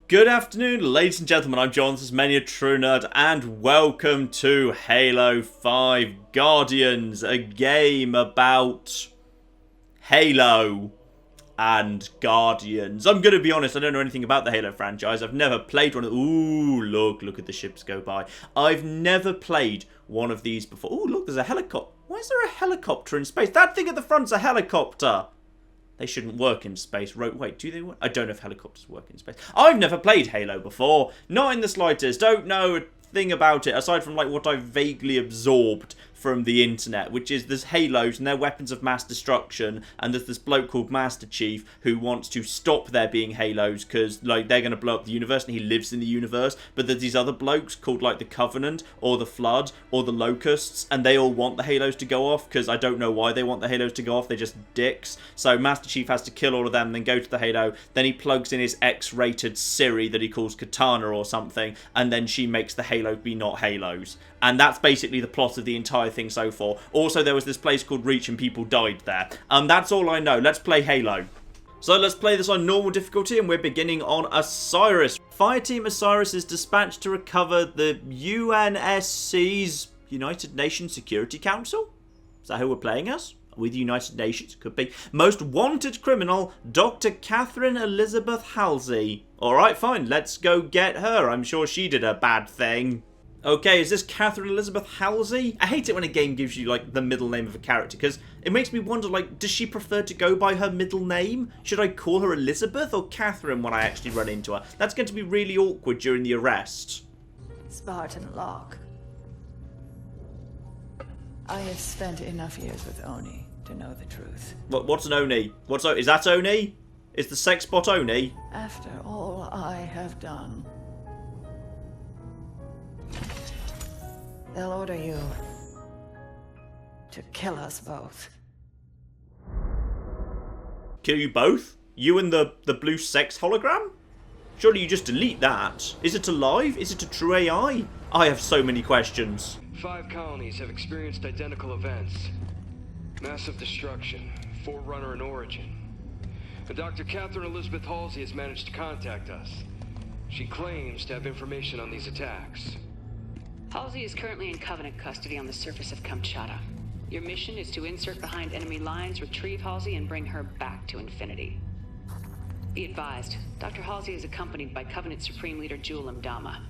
Good afternoon, ladies and gentlemen. I'm John, this is many a true nerd, and welcome to Halo 5 Guardians, a game about Halo and Guardians. I'm going to be honest, I don't know anything about the Halo franchise. I've never played one of... Ooh, look at the ships go by. I've never played one of these before. Ooh, look, there's a helicopter. Why is there a helicopter in space? That thing at the front's a helicopter. They shouldn't work in space. Wait, do they work? I don't know if helicopters work in space. I've never played Halo before. Not in the slightest. Don't know a thing about it, aside from like what I've vaguely absorbed from the internet, which is there's Halos and they're weapons of mass destruction, and there's this bloke called Master Chief who wants to stop there being Halos because like they're going to blow up the universe, and he lives in the universe. But there's these other blokes called like the Covenant or the Flood or the Locusts, and they all want the Halos to go off because I don't know why they want the Halos to go off. They're just dicks. So Master Chief has to kill all of them, then go to the Halo. Then he plugs in his X-rated Siri that he calls Katana or something, and then she makes the Halo be not Halos. And that's basically the plot of the entire thing so far. Also, there was this place called Reach and people died there. That's all I know. Let's play Halo. So let's play this on normal difficulty, and we're beginning on Osiris. Fireteam Osiris is dispatched to recover the UNSC's United Nations Security Council? Is that who we're playing as? With the United Nations? Could be. Most wanted criminal, Dr. Catherine Elizabeth Halsey. Alright, fine. Let's go get her. I'm sure she did a bad thing. Okay, is this Catherine Elizabeth Halsey? I hate it when a game gives you, like, the middle name of a character, because it makes me wonder, like, does she prefer to go by her middle name? Should I call her Elizabeth or Catherine when I actually run into her? That's going to be really awkward during the arrest. Spartan Lock. I have spent enough years with Oni to know the truth. What's an Oni? Is that Oni? Is the sex bot Oni? After all I have done, they'll order you to kill us both. Kill you both? You and the blue sex hologram? Surely you just delete that. Is it alive? Is it a true AI? I have so many questions. 5 colonies have experienced identical events. Massive destruction, Forerunner and Origin. And Dr. Catherine Elizabeth Halsey has managed to contact us. She claims to have information on these attacks. Halsey is currently in Covenant custody on the surface of Kamchatka. Your mission is to insert behind enemy lines, retrieve Halsey, and bring her back to Infinity. Be advised, Dr. Halsey is accompanied by Covenant Supreme Leader Jul Mdama.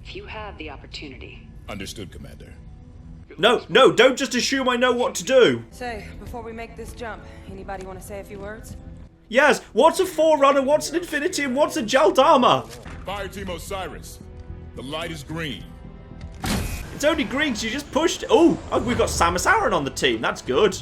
If you have the opportunity... Understood, Commander. No, don't just assume I know what to do. Say, before we make this jump, anybody want to say a few words? Yes, what's a Forerunner, what's an Infinity, and what's a Jaldama? Fireteam Osiris. The light is green. It's only green because you just pushed... Oh, we've got Samus Aran on the team. That's good.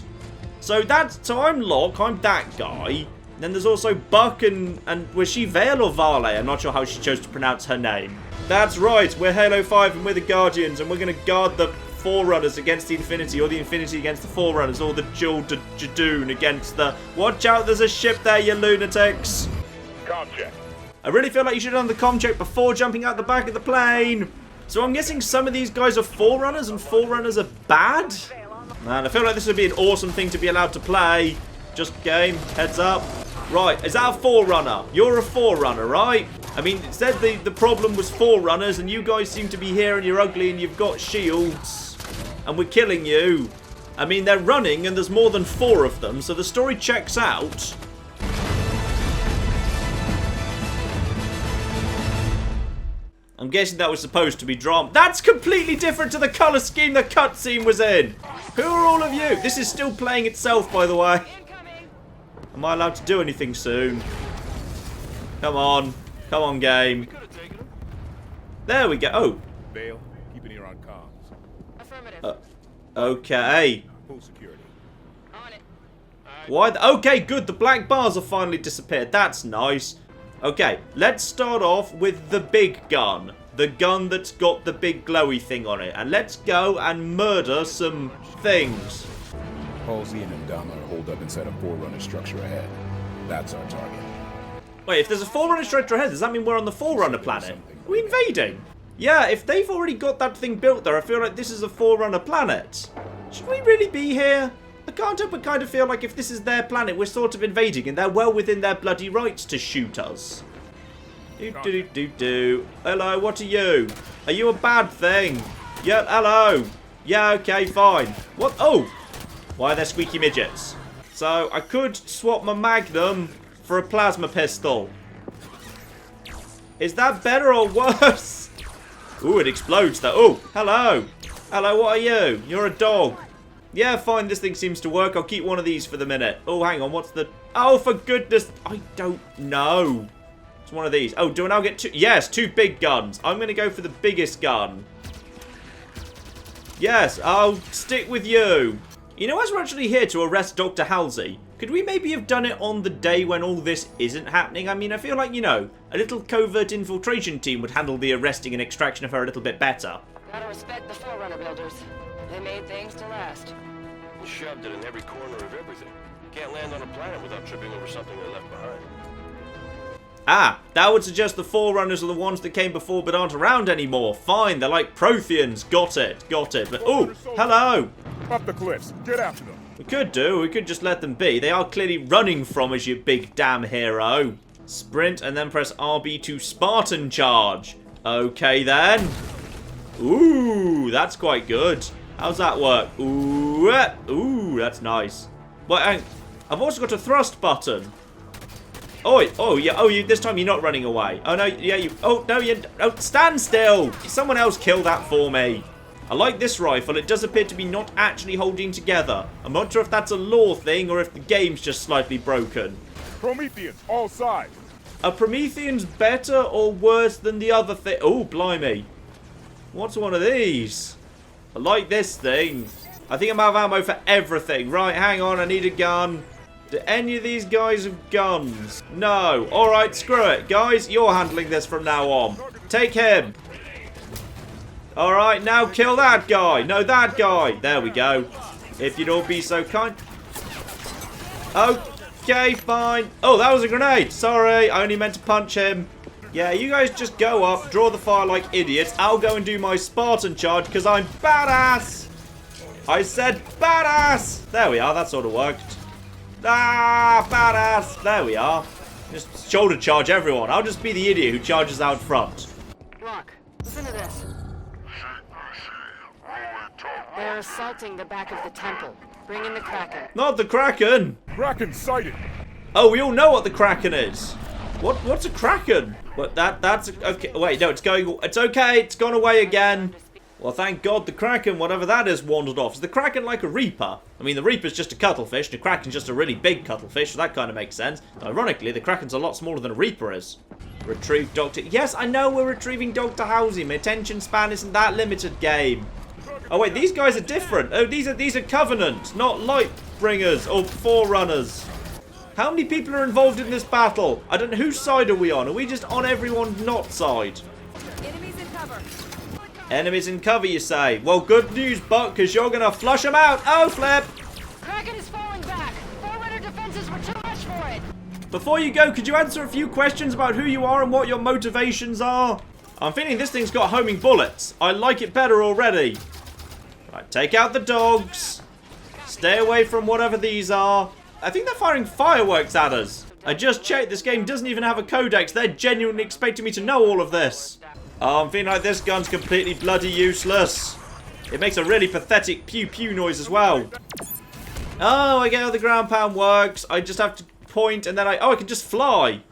So I'm Locke. I'm that guy. Then there's also Buck and was she Vale or Vale? I'm not sure how she chose to pronounce her name. That's right. We're Halo 5 and we're the Guardians, and we're going to guard the Forerunners against the Infinity, or the Infinity against the Forerunners, or the Jadoon against the... Watch out, there's a ship there, you lunatics. Comm check. I really feel like you should have done the comm check before jumping out the back of the plane. So I'm guessing some of these guys are Forerunners and Forerunners are bad? Man, I feel like this would be an awesome thing to be allowed to play. Just game, heads up. Right, is that a Forerunner? You're a Forerunner, right? I mean, it said the problem was Forerunners, and you guys seem to be here and you're ugly and you've got shields. And we're killing you. I mean, they're running and there's more than 4 of them, so the story checks out. I'm guessing that was supposed to be drama. That's completely different to the colour scheme the cutscene was in. Who are all of you? This is still playing itself, by the way. Am I allowed to do anything soon? Come on. Come on, game. There we go. Oh. Vale, keep an ear on comms. Affirmative. Okay. Full security. On it. Why? Okay, good. The black bars have finally disappeared. That's nice. Okay, let's start off with the big gun. The gun that's got the big glowy thing on it. And let's go and murder some things. Halsey and Mdama are holed up inside a Forerunner structure ahead. That's our target. Wait, if there's a Forerunner structure ahead, does that mean we're on the Forerunner planet? Are we invading? Yeah, if they've already got that thing built there, I feel like this is a Forerunner planet. Should we really be here? I can't help but kind of feel like if this is their planet, we're sort of invading, and they're well within their bloody rights to shoot us. Hello, what are you? Are you a bad thing? Yeah, hello. Yeah, okay, fine. What? Oh! Why are there squeaky midgets? So, I could swap my Magnum for a plasma pistol. Is that better or worse? Ooh, it explodes though. Oh, hello. Hello, what are you? You're a dog. Yeah, fine, this thing seems to work. I'll keep one of these for the minute. Oh, hang on, what's the... Oh, for goodness... I don't know. It's one of these. Oh, do I now get two? Yes, two big guns. I'm going to go for the biggest gun. Yes, I'll stick with you. You know, as we're actually here to arrest Dr. Halsey, could we maybe have done it on the day when all this isn't happening? I mean, I feel like, you know, a little covert infiltration team would handle the arresting and extraction of her a little bit better. Gotta respect the Forerunner builders. They made things to last. You shoved it in every corner of everything. Can't land on a planet without tripping over something they left behind. Ah, that would suggest the Forerunners are the ones that came before but aren't around anymore. Fine, they're like Protheans. Got it, got it. But, oh, hello. Up the cliffs. Get after them. We could just let them be. They are clearly running from us, you big damn hero. Sprint and then press RB to Spartan charge. Okay then. Ooh, that's quite good. How's that work? Ooh, ooh, that's nice. Well, I've also got a thrust button. Oh, yeah, this time you're not running away. Oh, no, yeah, you, oh, no, stand still. Someone else kill that for me. I like this rifle. It does appear to be not actually holding together. I'm not sure if that's a lore thing or if the game's just slightly broken. Prometheans, all sides. Are Prometheans better or worse than the other thing? Oh, blimey. What's one of these? I like this thing. I think I'm out of ammo for everything. Right, hang on, I need a gun. Do any of these guys have guns? No. Alright, screw it. Guys, you're handling this from now on. Take him. Alright, now kill that guy. No, that guy. There we go. If you'd all be so kind. Okay, fine. Oh, that was a grenade. Sorry, I only meant to punch him. Yeah, you guys just go up, draw the fire like idiots. I'll go and do my Spartan charge because I'm badass. I said badass. There we are. That sort of worked. Ah, badass. There we are. Just shoulder charge everyone. I'll just be the idiot who charges out front. Look, listen to this. They're assaulting the back of the temple. Bring in the Kraken. Not the Kraken. Kraken sighted. Oh, we all know what the Kraken is. What's a Kraken? But that's okay. Wait, no, it's going. It's okay. It's gone away again. Well, thank God the Kraken, whatever that is, wandered off. Is the Kraken like a Reaper? I mean, the Reaper's just a cuttlefish, and the Kraken's just a really big cuttlefish, so that kind of makes sense. Ironically, the Kraken's a lot smaller than a Reaper is. Retrieve Dr. Yes, I know we're retrieving Dr. Halsey. My attention span isn't that limited, game. Oh, wait, these guys are different. Oh, these are Covenant, not Lightbringers or Forerunners. How many people are involved in this battle? I don't know. Whose side are we on? Are we just on everyone's not side? Enemies in cover. Enemies in cover, you say? Well, good news, Buck, because you're going to flush them out. Oh, flip. Kraken is falling back. Forerunner defenses were too much for it. Before you go, could you answer a few questions about who you are and what your motivations are? I'm feeling this thing's got homing bullets. I like it better already. Right, take out the dogs. Stay away from whatever these are. I think they're firing fireworks at us. I just checked, this game doesn't even have a codex. They're genuinely expecting me to know all of this. Oh, I'm feeling like this gun's completely bloody useless. It makes a really pathetic pew-pew noise as well. Oh, I get how the ground pound works. I just have to point and then I can just fly.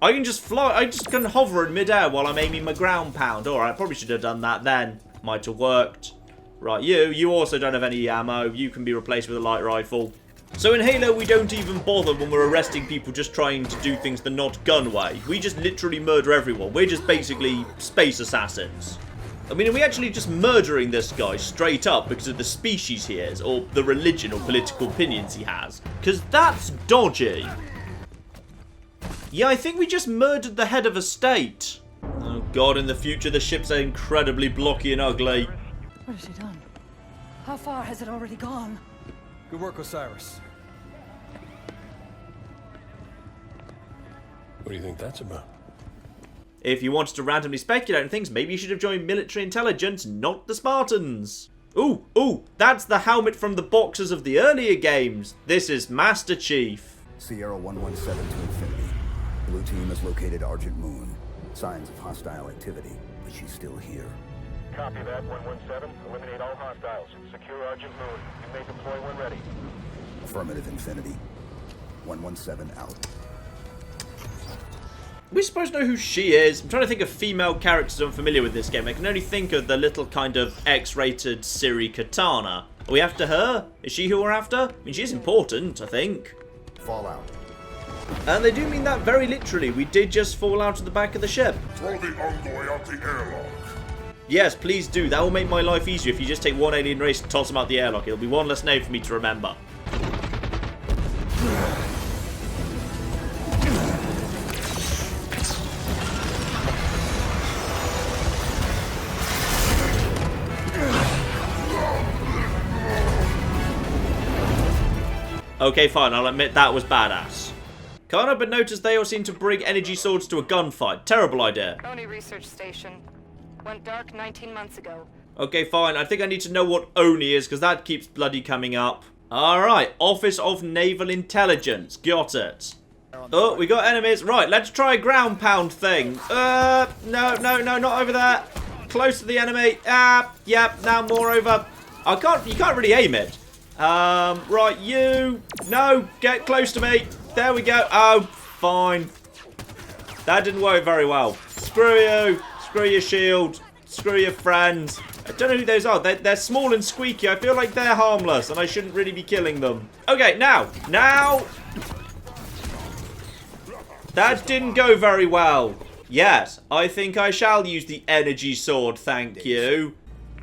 I can just fly. I just can hover in midair while I'm aiming my ground pound. Alright, probably should have done that then. Might have worked. Right, you also don't have any ammo. You can be replaced with a light rifle. So in Halo, we don't even bother when we're arresting people just trying to do things the not gun way. We just literally murder everyone. We're just basically space assassins. I mean, are we actually just murdering this guy straight up because of the species he is, or the religion or political opinions he has? Because that's dodgy. Yeah, I think we just murdered the head of a state. Oh god, in the future the ships are incredibly blocky and ugly. What has he done? How far has it already gone? Good work, Osiris. What do you think that's about? If you wanted to randomly speculate on things, maybe you should have joined military intelligence, not the Spartans. Ooh, that's the helmet from the boxes of the earlier games. This is Master Chief. Sierra 117 to infinity. Blue team has located Argent Moon. signs of hostile activity, but she's still here. Copy that, 117. Eliminate all hostiles. Secure Argent Moon. You may deploy when ready. Affirmative, Infinity. 117 out. We're supposed to know who she is. I'm trying to think of female characters I'm familiar with this game. I can only think of the little kind of X-rated Siri Katana. Are we after her? Is she who we're after? I mean, she's important, I think. Fallout. And they do mean that very literally. We did just fall out of the back of the ship. Throw the envoy out the airlock. Yes, please do. That will make my life easier if you just take one alien race and toss them out the airlock. It'll be one less name for me to remember. Okay, fine, I'll admit that was badass. Can't help but notice they all seem to bring energy swords to a gunfight. Terrible idea. Oni research station. Went dark 19 months ago. Okay, fine. I think I need to know what Oni is, because that keeps bloody coming up. Alright, Office of Naval Intelligence. Got it. Oh, we got enemies. Right, let's try a ground pound thing. No, not over there. Close to the enemy. Yep, now more over. You can't really aim it. Right, you. No, get close to me. There we go. Oh, fine. That didn't work very well. Screw you. Screw your shield. Screw your friends. I don't know who those are. They're small and squeaky. I feel like they're harmless and I shouldn't really be killing them. Okay, now. That didn't go very well. Yes, I think I shall use the energy sword, thank you.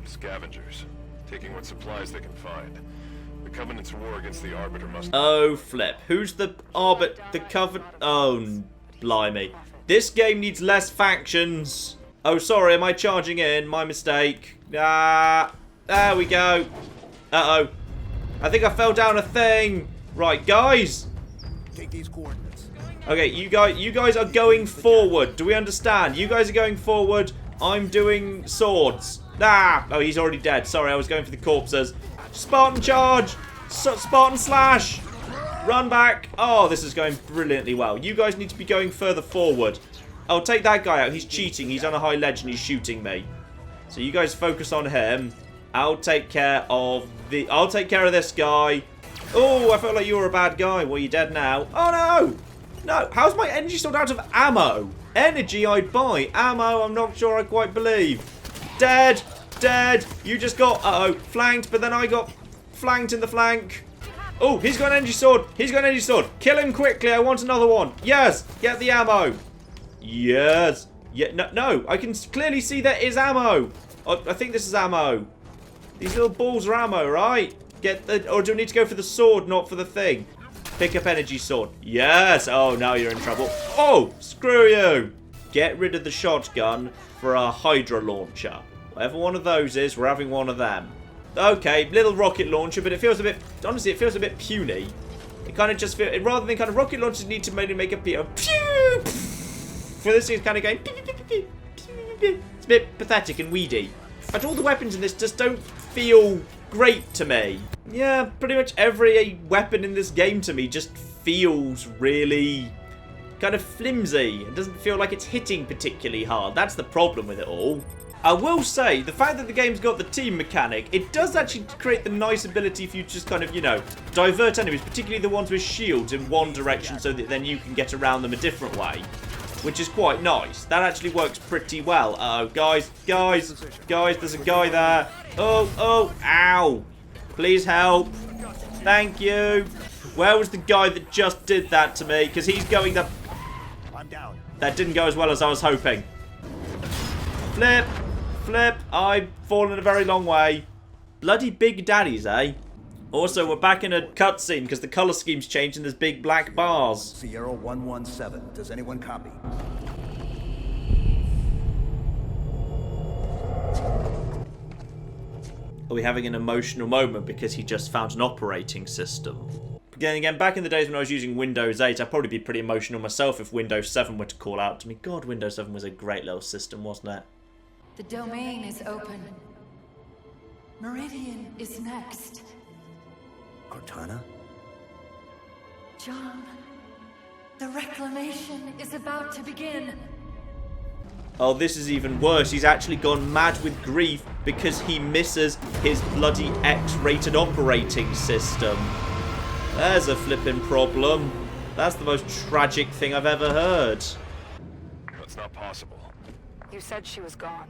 Scavengers. Taking what supplies they can find. The Covenant's war against the Arbiter must... Oh, flip. Who's the Arbiter? The Covenant? Oh, blimey. This game needs less factions. Oh, sorry. Am I charging in? My mistake. There we go. Uh-oh. I think I fell down a thing. Right, guys. Take these coordinates. Okay, you guys are going forward. Do we understand? You guys are going forward. I'm doing swords. Oh, he's already dead. Sorry, I was going for the corpses. Spartan charge! Spartan slash! Run back! Oh, this is going brilliantly well. You guys need to be going further forward. I'll take that guy out. He's cheating. He's on a high ledge and he's shooting me. So you guys focus on him. I'll take care of this guy. Oh, I felt like you were a bad guy. Well, you're dead now. Oh, no! No, how's my energy sword out of ammo? Energy I'd buy. Ammo, I'm not sure I quite believe. Dead! Dead! You just got, flanked, but then I got flanked in the flank. Oh, he's got an energy sword. He's got an energy sword. Kill him quickly. I want another one. Yes. Get the ammo. Yes. Yeah, no. I can clearly see there is ammo. Oh, I think this is ammo. These little balls are ammo, right? Or do I need to go for the sword, not for the thing? Pick up energy sword. Yes. Oh, now you're in trouble. Oh, screw you. Get rid of the shotgun for a Hydra launcher. Whatever one of those is, we're having one of them. Okay, little rocket launcher, but it feels a bit, honestly, it feels a bit puny. It kind of just feels, rather than kind of rocket launchers need to maybe make a pew. For this thing's kind of going, it's a bit pathetic and weedy. But all the weapons in this just don't feel great to me. Yeah, pretty much every weapon in this game to me just feels really kind of flimsy. It doesn't feel like it's hitting particularly hard. That's the problem with it all. I will say, the fact that the game's got the team mechanic, it does actually create the nice ability for you to just kind of, you know, divert enemies, particularly the ones with shields in one direction so that then you can get around them a different way, which is quite nice. That actually works pretty well. Uh-oh, guys, there's a guy there. Oh, ow. Please help. Thank you. Where was the guy that just did that to me? Because he's going the... I'm down. That didn't go as well as I was hoping. Flip. I've fallen a very long way. Bloody big daddies, eh? Also, we're back in a cutscene because the colour scheme's changed and there's big black bars. Sierra 117. Does anyone copy? Are we having an emotional moment because he just found an operating system? Again, back in the days when I was using Windows 8, I'd probably be pretty emotional myself if Windows 7 were to call out to me. God, Windows 7 was a great little system, wasn't it? The domain is open. Meridian is next. Cortana? John, the reclamation is about to begin. Oh, this is even worse. He's actually gone mad with grief because he misses his bloody X-rated operating system. There's a flipping problem. That's the most tragic thing I've ever heard. That's not possible. You said she was gone.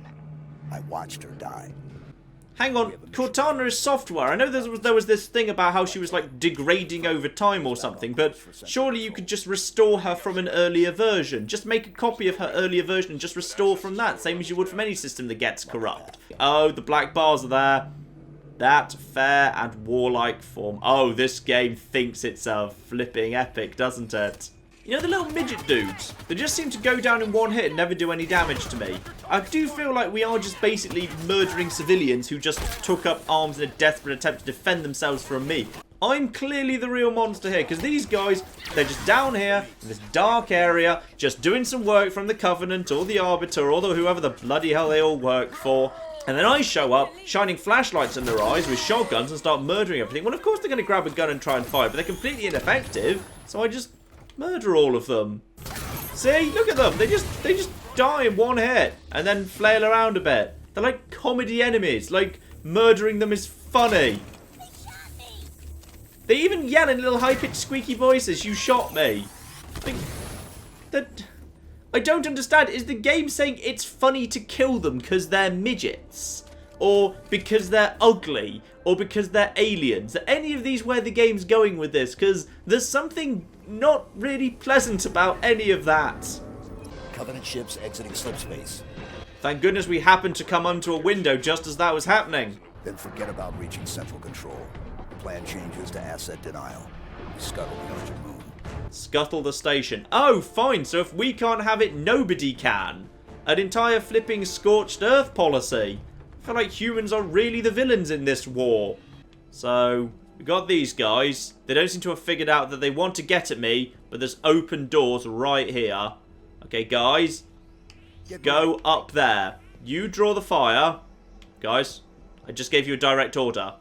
I watched her die. Hang on, Cortana is software. I know there was this thing about how she was like degrading over time or something, but surely you could just restore her from an earlier version. Just make a copy of her earlier version and just restore from that, same as you would from any system that gets corrupt. Oh, the black bars are there. That fair and warlike form. Oh, this game thinks it's a flipping epic, doesn't it? You know the little midget dudes? They just seem to go down in one hit and never do any damage to me. I do feel like we are just basically murdering civilians who just took up arms in a desperate attempt to defend themselves from me. I'm clearly the real monster here, because these guys, they're just down here in this dark area, just doing some work from the Covenant or the Arbiter or whoever the bloody hell they all work for. And then I show up, shining flashlights in their eyes with shotguns and start murdering everything. Well, of course they're going to grab a gun and try and fire, but they're completely ineffective, so I just murder all of them. See? Look at them. They just die in one hit and then flail around a bit. They're like comedy enemies. Like, murdering them is funny. They even yell in little high-pitched squeaky voices, "You shot me." Like, that... I don't understand. Is the game saying it's funny to kill them because they're midgets? Or because they're ugly? Or because they're aliens? Are any of these where the game's going with this? Because there's something not really pleasant about any of that. Covenant ships exiting slipspace. Thank goodness we happened to come onto a window just as that was happening. Then forget about reaching central control. The plan changes to asset denial. We scuttle the Argent moon. Scuttle the station. Oh, fine. So if we can't have it, nobody can. An entire flipping scorched earth policy. I feel like humans are really the villains in this war. So, we got these guys. They don't seem to have figured out that they want to get at me, but there's open doors right here. Okay, guys. Go up there. You draw the fire. Guys, I just gave you a direct order.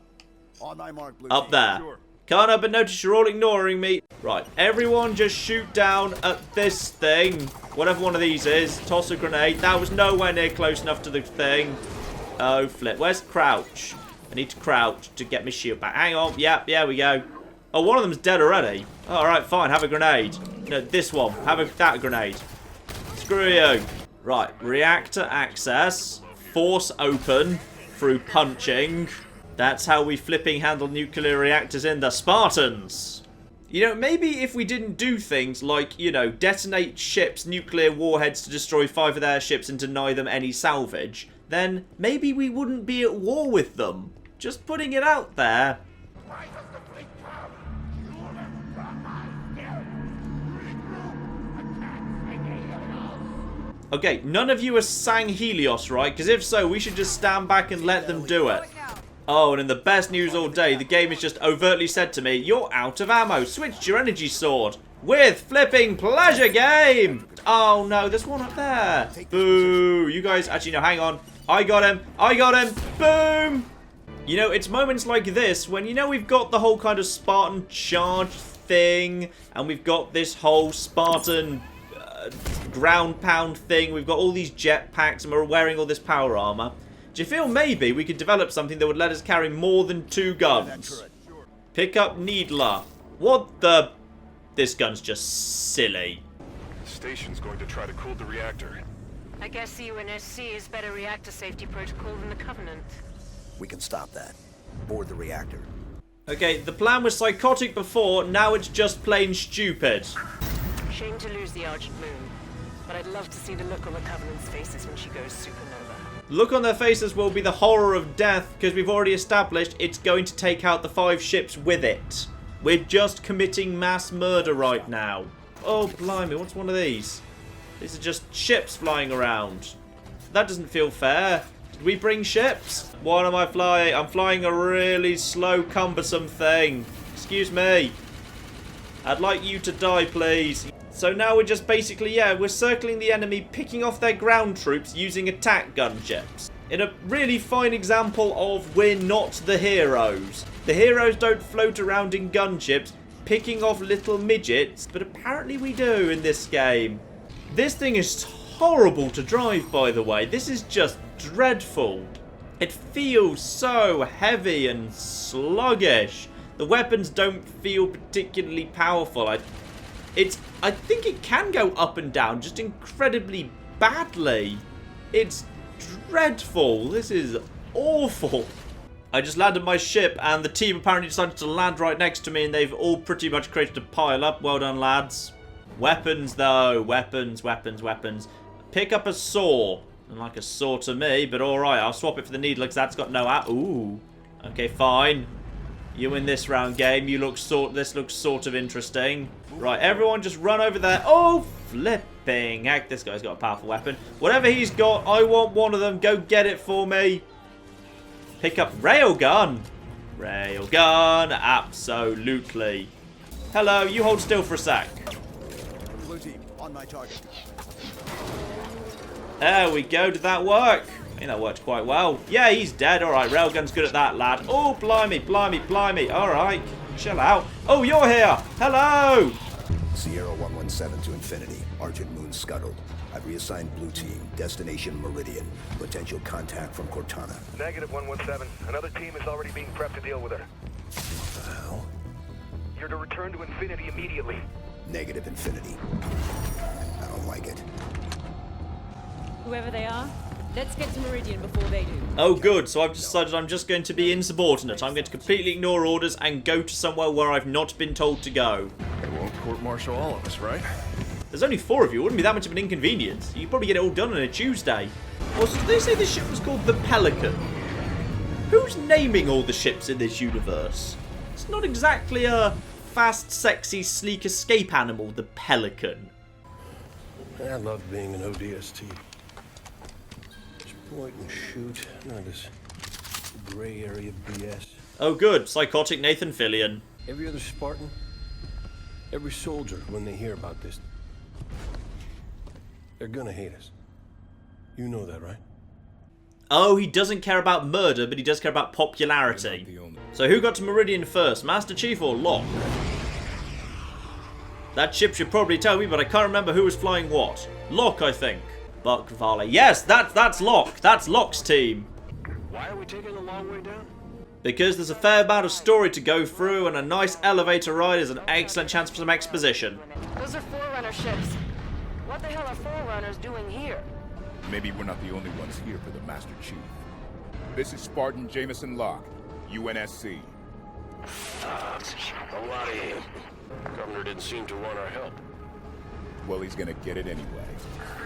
On my mark, Blue Up team. there. Sure. Can't help but notice you're all ignoring me. Right, everyone just shoot down at this thing. Whatever one of these is. Toss a grenade. That was nowhere near close enough to the thing. Oh, flip. Where's crouch? I need to crouch to get my shield back. Hang on. Yep, yeah, we go. Oh, one of them's dead already. Oh, alright, fine. Have a grenade. No, this one. Have that grenade. Screw you. Right, reactor access. Force open through punching. That's how we flipping handle nuclear reactors in the Spartans. You know, maybe if we didn't do things like, you know, detonate ships' nuclear warheads to destroy 5 of their ships and deny them any salvage, then maybe we wouldn't be at war with them. Just putting it out there. Okay, none of you are sang Helios, right? Because if so, we should just stand back and let them do it. Oh, and in the best news all day, the game has just overtly said to me, "You're out of ammo. Switch to your energy sword." With flipping pleasure, game! Oh no, there's one up there. Boo! You guys, actually no, hang on. I got him. I got him. Boom! You know, it's moments like this when, you know, we've got the whole kind of Spartan charge thing, and we've got this whole Spartan ground pound thing. We've got all these jetpacks, and we're wearing all this power armor. Do you feel maybe we could develop something that would let us carry more than 2 guns? Pick up Needler. What the... This gun's just silly. The station's going to try to cool the reactor. I guess the UNSC is better reactor safety protocol than the Covenant. We can stop that. Board the reactor. Okay, the plan was psychotic before, now it's just plain stupid. Shame to lose the Argent moon, but I'd love to see the look on the Covenant's faces when she goes supernova. Look on their faces will be the horror of death, because we've already established it's going to take out the 5 ships with it. We're just committing mass murder right now. Oh, blimey, what's one of these? These are just ships flying around. That doesn't feel fair. Did we bring ships? What am I flying? I'm flying a really slow, cumbersome thing. Excuse me. I'd like you to die, please. So now we're just basically, yeah, we're circling the enemy, picking off their ground troops using attack gunships. In a really fine example of we're not the heroes. The heroes don't float around in gunships, picking off little midgets, but apparently we do in this game. This thing is horrible to drive, by the way. This is just dreadful. It feels so heavy and sluggish. The weapons don't feel particularly powerful. I think it can go up and down just incredibly badly. It's dreadful. This is awful. I just landed my ship and the team apparently decided to land right next to me and they've all pretty much created a pile up. Well done, lads. Weapons, though. Weapons, weapons, weapons. Pick up a saw. And like a saw to me, but alright. I'll swap it for the needle because that's got no... Ooh. Okay, fine. You win this round, game. This looks sort of interesting. Right, everyone just run over there. Oh, flipping heck. This guy's got a powerful weapon. Whatever he's got, I want one of them. Go get it for me. Pick up railgun. Railgun, absolutely. Hello, you hold still for a sec. Blue team, on my target. There we go. Did that work? I think that worked quite well. Yeah, he's dead. All right, railgun's good at that, lad. Oh, blimey, blimey, blimey. All right, chill out. Oh, you're here. Hello. Sierra 117 to Infinity. Argent moon scuttled. I've reassigned blue team. Destination Meridian. Potential contact from Cortana. Negative 117. Another team is already being prepped to deal with her. What the hell? You're to return to Infinity immediately. Negative Infinity. I don't like it. Whoever they are, let's get to Meridian before they do. Oh, good. So I've decided I'm just going to be insubordinate. I'm going to completely ignore orders and go to somewhere where I've not been told to go. They won't court-martial all of us, right? There's only 4 of you. It wouldn't be that much of an inconvenience. You could probably get it all done on a Tuesday. Also, did they say this ship was called the Pelican? Who's naming all the ships in this universe? It's not exactly a fast, sexy, sleek escape animal, the Pelican. I love being an ODST. Point and shoot. None of this gray area BS. Oh, good. Psychotic Nathan Fillion. Every other Spartan, every soldier, when they hear about this, they're gonna hate us. You know that, right? Oh, he doesn't care about murder, but he does care about popularity. So who got to Meridian first, Master Chief or Locke? That ship should probably tell me, but I can't remember who was flying what. Locke, I think. Buck Vale. Yes, that's Locke. That's Locke's team. Why are we taking the long way down? Because there's a fair amount of story to go through, and a nice elevator ride is an excellent chance for some exposition. Those are Forerunner ships. What the hell are Forerunners doing here? Maybe we're not the only ones here for the Master Chief. This is Spartan Jameson Locke, UNSC. A lot of you. Governor didn't seem to want our help. Well, he's gonna get it anyway.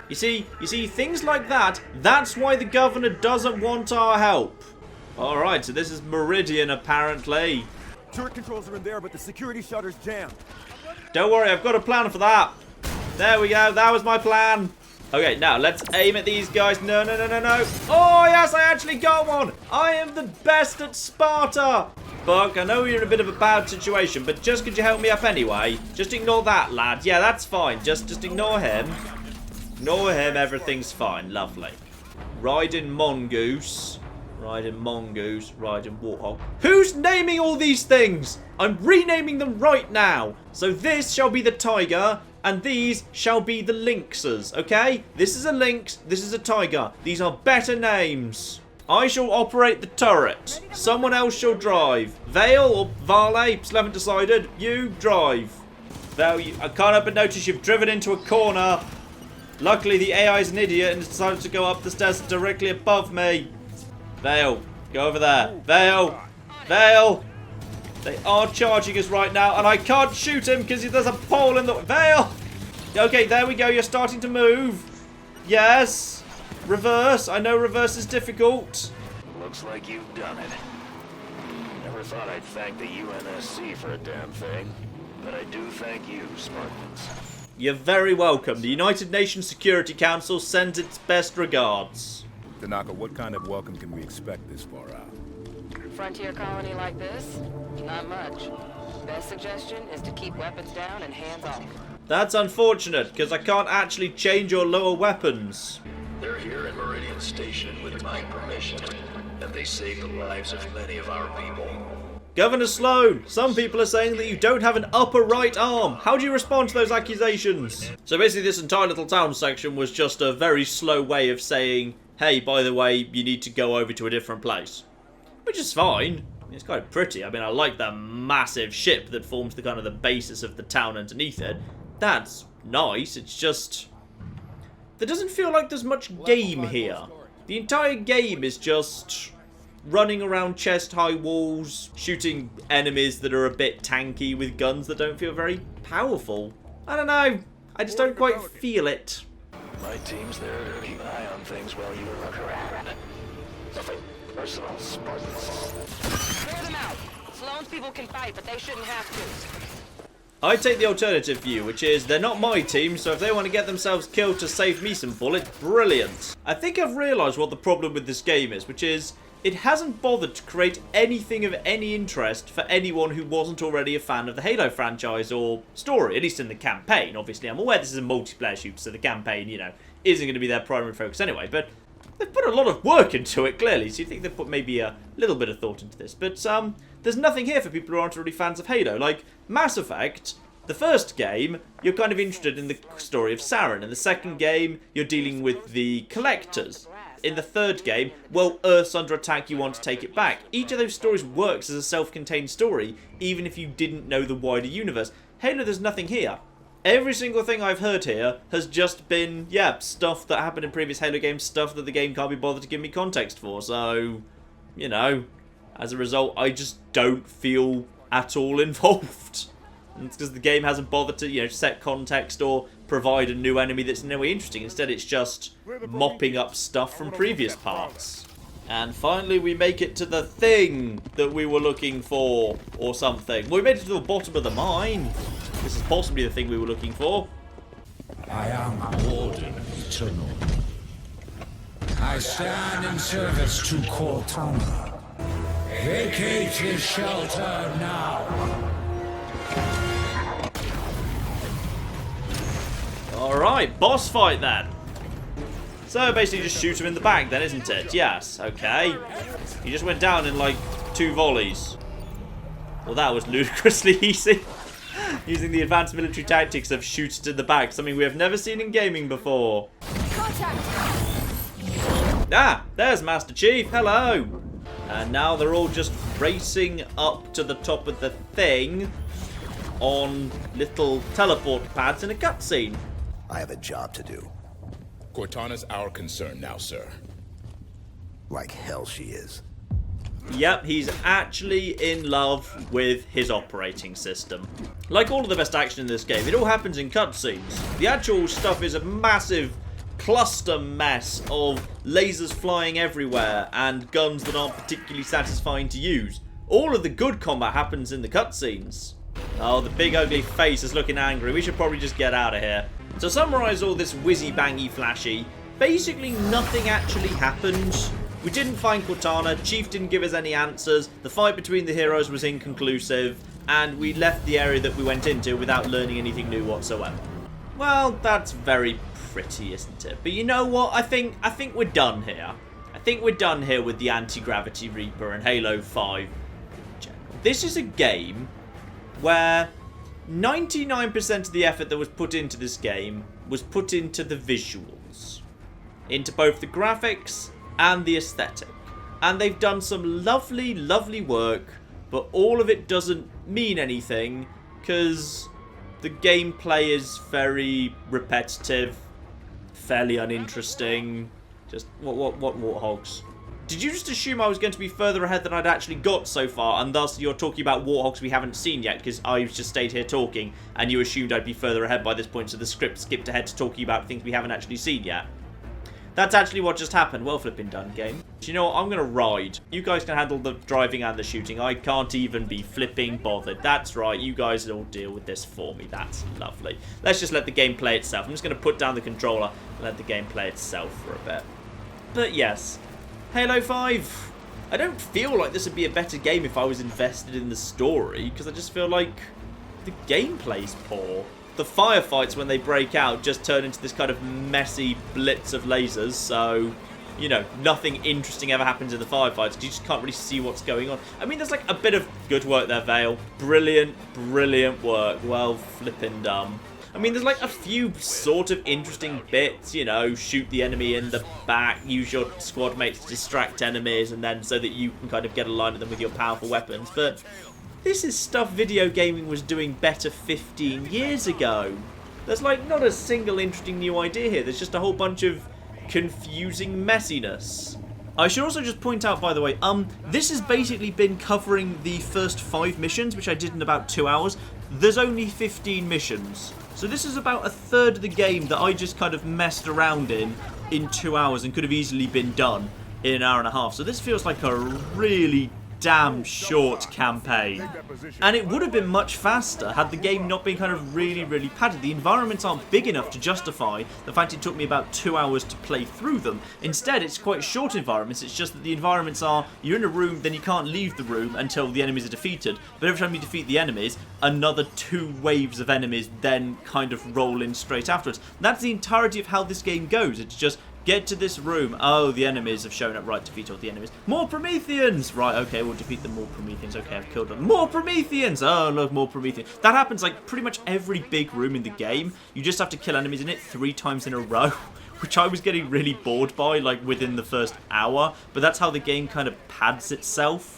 You see, things like that, that's why the governor doesn't want our help. Alright, so this is Meridian, apparently. Turret controls are in there, but the security shutter's jammed. Don't worry, I've got a plan for that. There we go, that was my plan. Okay, now let's aim at these guys. No, no, no, no, no. Oh, yes, I actually got one. I am the best at Sparta. Buck, I know you're in a bit of a bad situation, but just could you help me up anyway? Just ignore that, lad. Yeah, that's fine. Just ignore him. Ignore him, everything's fine. Lovely. Riding Mongoose. Riding Mongoose. Riding Warthog. Who's naming all these things? I'm renaming them right now. So this shall be the Tiger, and these shall be the Lynxes, okay? This is a Lynx, this is a Tiger. These are better names. I shall operate the turret. Someone else shall drive. Vale or Vale, still haven't decided. You drive. Vale, I can't help but notice you've driven into a corner. Luckily, the AI is an idiot and has decided to go up the stairs directly above me. Vale, go over there. Vale, Vale. They are charging us right now, and I can't shoot him because there's a pole in the... Vale! Okay, there we go. You're starting to move. Yes. Reverse. I know reverse is difficult. Looks like you've done it. Never thought I'd thank the UNSC for a damn thing, but I do thank you, Spartans. You're very welcome. The United Nations Security Council sends its best regards. Tanaka, what kind of welcome can we expect this far out? Frontier colony like this? Not much. Best suggestion is to keep weapons down and hands off. That's unfortunate, because I can't actually change or lower weapons. They're here in Meridian Station with my permission, and they saved the lives of many of our people. Governor Sloan, some people are saying that you don't have an upper right arm. How do you respond to those accusations? So basically this entire little town section was just a very slow way of saying, hey, by the way, you need to go over to a different place. Which is fine. It's quite pretty. I mean, I like that massive ship that forms the kind of the basis of the town underneath it. That's nice. It's just... there doesn't feel like there's much game here. The entire game is just running around chest-high walls, shooting enemies that are a bit tanky with guns that don't feel very powerful. I don't know. I just don't quite feel it. My team's there to keep an eye on things while you look around. Nothing personal, Spartans. Clear them out. Sloan's people can fight, but they shouldn't have to. I take the alternative view, which is they're not my team, so if they want to get themselves killed to save me some bullets, brilliant. I think I've realised what the problem with this game is, which is it hasn't bothered to create anything of any interest for anyone who wasn't already a fan of the Halo franchise or story, at least in the campaign. Obviously, I'm aware this is a multiplayer shooter, so the campaign, you know, isn't going to be their primary focus anyway, but they've put a lot of work into it, clearly, so you think they've put maybe a little bit of thought into this. But there's nothing here for people who aren't already fans of Halo. Like, Mass Effect, the first game, you're kind of interested in the story of Saren. In the second game, you're dealing with the Collectors. In the third game, well, Earth's under attack, you want to take it back. Each of those stories works as a self-contained story, even if you didn't know the wider universe. Halo, there's nothing here. Every single thing I've heard here has just been, yeah, stuff that happened in previous Halo games, stuff that the game can't be bothered to give me context for. So, you know, as a result, I just don't feel at all involved. And it's because the game hasn't bothered to, you know, set context or provide a new enemy that's in any way interesting. Instead, it's just mopping up stuff from previous parts. And finally, we make it to the thing that we were looking for, or something. Well, we made it to the bottom of the mine. This is possibly the thing we were looking for. I am Warden Eternal. I stand in service to Cortana. Vacate his shelter now. Alright, boss fight then. So basically just shoot him in the back then, isn't it? Yes, okay. He just went down in like 2 volleys. Well, that was ludicrously easy. Using the advanced military tactics of shoot it in the back, something we have never seen in gaming before. Contact. Ah, there's Master Chief, hello. And now they're all just racing up to the top of the thing on little teleport pads in a cutscene. I have a job to do. Cortana's our concern now, sir. Like hell she is. Yep, he's actually in love with his operating system. Like all of the best action in this game, it all happens in cutscenes. The actual stuff is a massive cluster mess of lasers flying everywhere and guns that aren't particularly satisfying to use. All of the good combat happens in the cutscenes. Oh, the big ugly face is looking angry. We should probably just get out of here. To summarise all this whizzy-bangy flashy, basically nothing actually happened. We didn't find Cortana, Chief didn't give us any answers, the fight between the heroes was inconclusive, and we left the area that we went into without learning anything new whatsoever. Well, that's very pretty, isn't it? But you know what? I think we're done here. I think we're done here with the Anti-Gravity Reaper and Halo 5 in general. This is a game where 99% of the effort that was put into this game was put into the visuals. Into both the graphics and the aesthetic. And they've done some lovely, lovely work, but all of it doesn't mean anything because the gameplay is very repetitive, fairly uninteresting. Just, what warthogs? Did you just assume I was going to be further ahead than I'd actually got so far, and thus you're talking about warthogs we haven't seen yet, because I've just stayed here talking, and you assumed I'd be further ahead by this point, so the script skipped ahead to talking about things we haven't actually seen yet? That's actually what just happened. Well flipping done, game. Do you know what? I'm going to ride. You guys can handle the driving and the shooting. I can't even be flipping bothered. That's right. You guys will deal with this for me. That's lovely. Let's just let the game play itself. I'm just going to put down the controller and let the game play itself for a bit. But yes, Halo 5. I don't feel like this would be a better game if I was invested in the story, because I just feel like the gameplay's poor. The firefights, when they break out, just turn into this kind of messy blitz of lasers, so, you know, nothing interesting ever happens in the firefights because you just can't really see what's going on. I mean, there's like a bit of good work there, Vale. Brilliant, brilliant work. Well flippin' done. I mean, there's like a few sort of interesting bits, you know, shoot the enemy in the back, use your squad mates to distract enemies, and then so that you can kind of get a line of them with your powerful weapons. But this is stuff video gaming was doing better 15 years ago. There's like not a single interesting new idea here. There's just a whole bunch of confusing messiness. I should also just point out, by the way, this has basically been covering the first 5 missions, which I did in about 2 hours. There's only 15 missions. So this is about a third of the game that I just kind of messed around in 2 hours and could have easily been done in an hour and a half. So this feels like a really damn short campaign. And it would have been much faster had the game not been kind of really, really padded. The environments aren't big enough to justify the fact it took me about 2 hours to play through them. Instead, it's quite short environments. It's just that the environments are, you're in a room, then you can't leave the room until the enemies are defeated. But every time you defeat the enemies, another 2 waves of enemies then kind of roll in straight afterwards. That's the entirety of how this game goes. It's just, get to this room. Oh, the enemies have shown up. Right, defeat all the enemies. More Prometheans! Right, okay, we'll defeat the more Prometheans. Okay, I've killed them. More Prometheans! Oh, look, more Prometheans. That happens like pretty much every big room in the game. You just have to kill enemies in it 3 times in a row, which I was getting really bored by, like, within the first hour. But that's how the game kind of pads itself.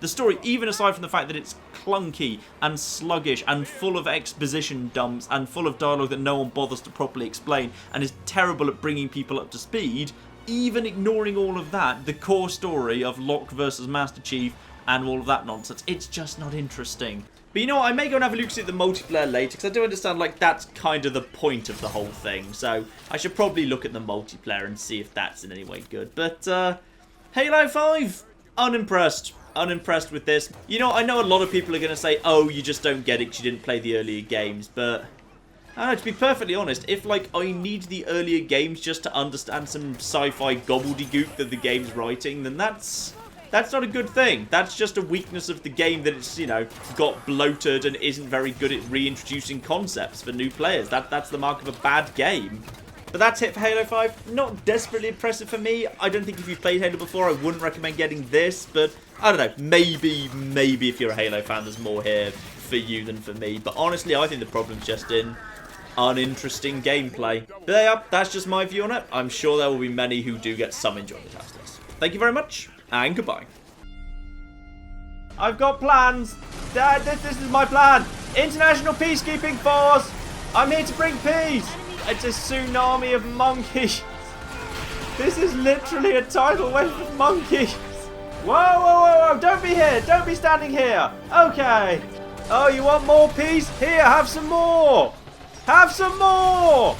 The story, even aside from the fact that it's clunky and sluggish and full of exposition dumps and full of dialogue that no one bothers to properly explain and is terrible at bringing people up to speed, even ignoring all of that, the core story of Locke versus Master Chief and all of that nonsense, it's just not interesting. But you know what, I may go and have a look at the multiplayer later, because I do understand, like, that's kind of the point of the whole thing. So I should probably look at the multiplayer and see if that's in any way good. But, Halo 5, unimpressed. Unimpressed with this. You know, I know a lot of people are going to say, oh, you just don't get it because you didn't play the earlier games, but I don't know, to be perfectly honest, if, like, I need the earlier games just to understand some sci-fi gobbledygook that the game's writing, then that's not a good thing. That's just a weakness of the game, that it's, you know, got bloated and isn't very good at reintroducing concepts for new players. That's the mark of a bad game. But that's it for Halo 5. Not desperately impressive for me. I don't think if you've played Halo before, I wouldn't recommend getting this. But, I don't know, maybe if you're a Halo fan, there's more here for you than for me. But honestly, I think the problem's just in uninteresting gameplay. But there you are. That's just my view on it. I'm sure there will be many who do get some enjoyment out of this. Thank you very much, and goodbye. I've got plans. Dad, this is my plan. International Peacekeeping Force. I'm here to bring peace. It's a tsunami of monkeys. This is literally a tidal wave of monkeys. Whoa, whoa, whoa, whoa. Don't be here. Don't be standing here. Okay. Oh, you want more peace? Here, have some more. Have some more.